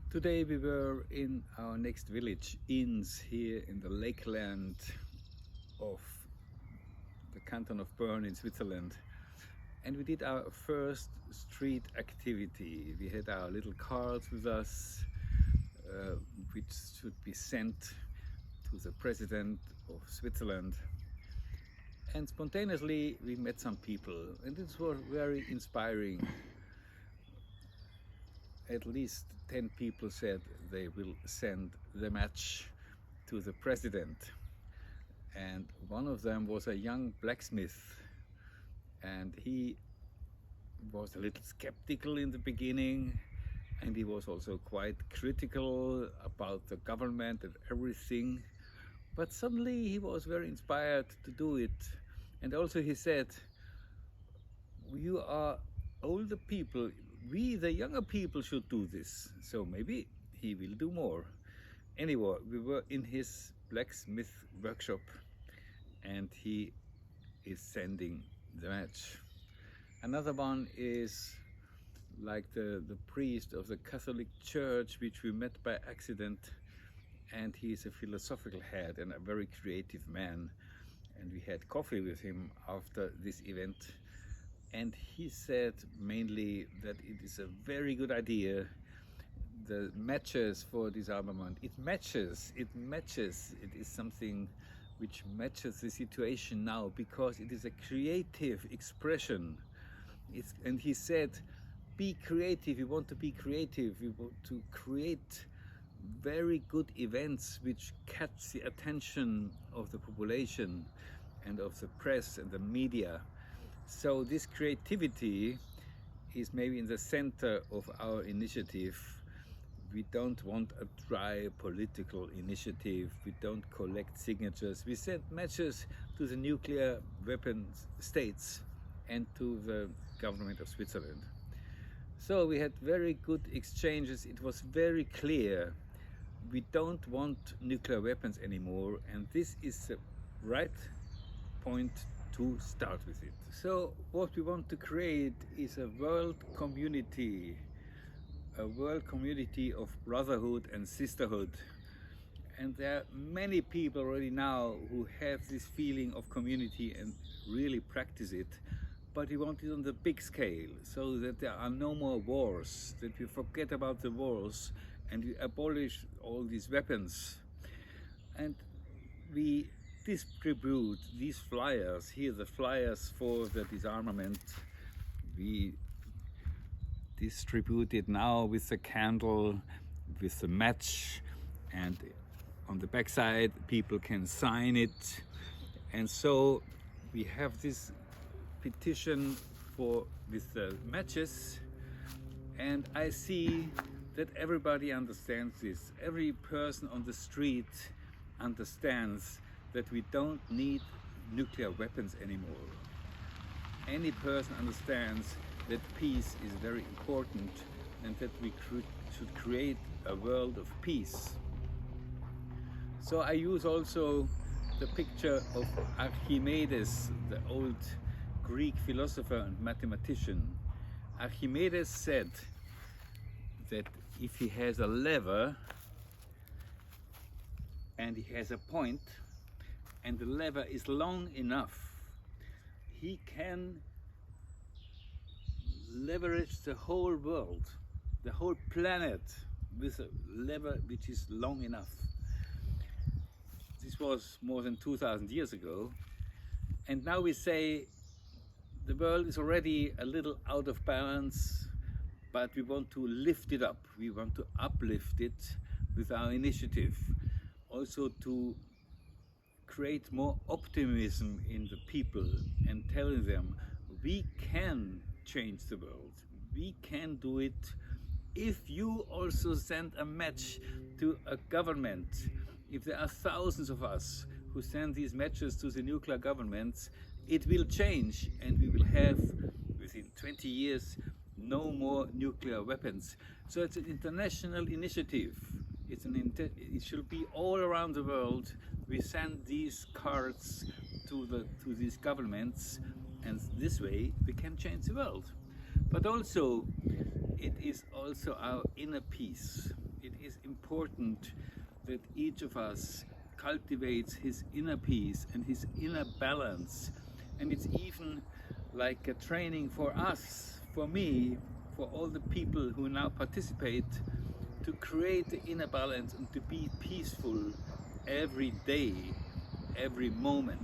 Today we were in our next village, Inns, here in the lakeland of the canton of Bern in Switzerland. And we did our first street activity. We had our little cards with us, which should be sent to the president of Switzerland. And spontaneously we met some people, and it was very inspiring. At least 10 people said they will send the match to the president. And one of them was a young blacksmith, and he was a little skeptical in the beginning, and he was also quite critical about the government and everything. But suddenly he was very inspired to do it. And also he said, "You are older people, we the younger people should do this, so maybe he will do more." Anyway, we were in his blacksmith workshop and he is sending the match. Another one is like the priest of the Catholic Church, which we met by accident, and he's a philosophical head and a very creative man, and we had coffee with him after this event. And he said mainly that it is a very good idea. The matches for disarmament, it matches. It is something which matches the situation now because it is a creative expression. And he said, be creative, you want to be creative, you want to create very good events which catch the attention of the population and of the press and the media. So this creativity is maybe in the center of our initiative. We don't want a dry political initiative. We don't collect signatures. We send matches to the nuclear weapons states and to the government of Switzerland. So we had very good exchanges. It was very clear we don't want nuclear weapons anymore, and this is the right point to start with it. So what we want to create is a world community of brotherhood and sisterhood. And there are many people already now who have this feeling of community and really practice it. But we want it on the big scale, so that there are no more wars, that we forget about the wars and we abolish all these weapons. And we distribute these flyers, here the flyers for the disarmament. We distribute it now with the candle, with the match, and on the back side people can sign it. And so we have this petition with the matches, and I see that everybody understands this. Every person on the street understands that we don't need nuclear weapons anymore. Any person understands that peace is very important and that we should create a world of peace. So I use also the picture of Archimedes, the old Greek philosopher and mathematician. Archimedes said that if he has a lever and he has a point and the lever is long enough, he can leverage the whole world, the whole planet, with a lever which is long enough. This was more than 2,000 years ago, and now we say the world is already a little out of balance, but we want to lift it up. We want to uplift it with our initiative, also to create more optimism in the people and telling them we can change the world. We can do it if you also send a match to a government. If there are thousands of us who send these matches to the nuclear governments, it will change, and we will have, within 20 years, no more nuclear weapons. So it's an international initiative. It should be all around the world. We send these cards to these governments, and this way we can change the world. But also, it is also our inner peace. it is important that each of us cultivates his inner peace and his inner balance. And it's even like a training for us, for me, for all the people who now participate, to create the inner balance and to be peaceful every day, every moment.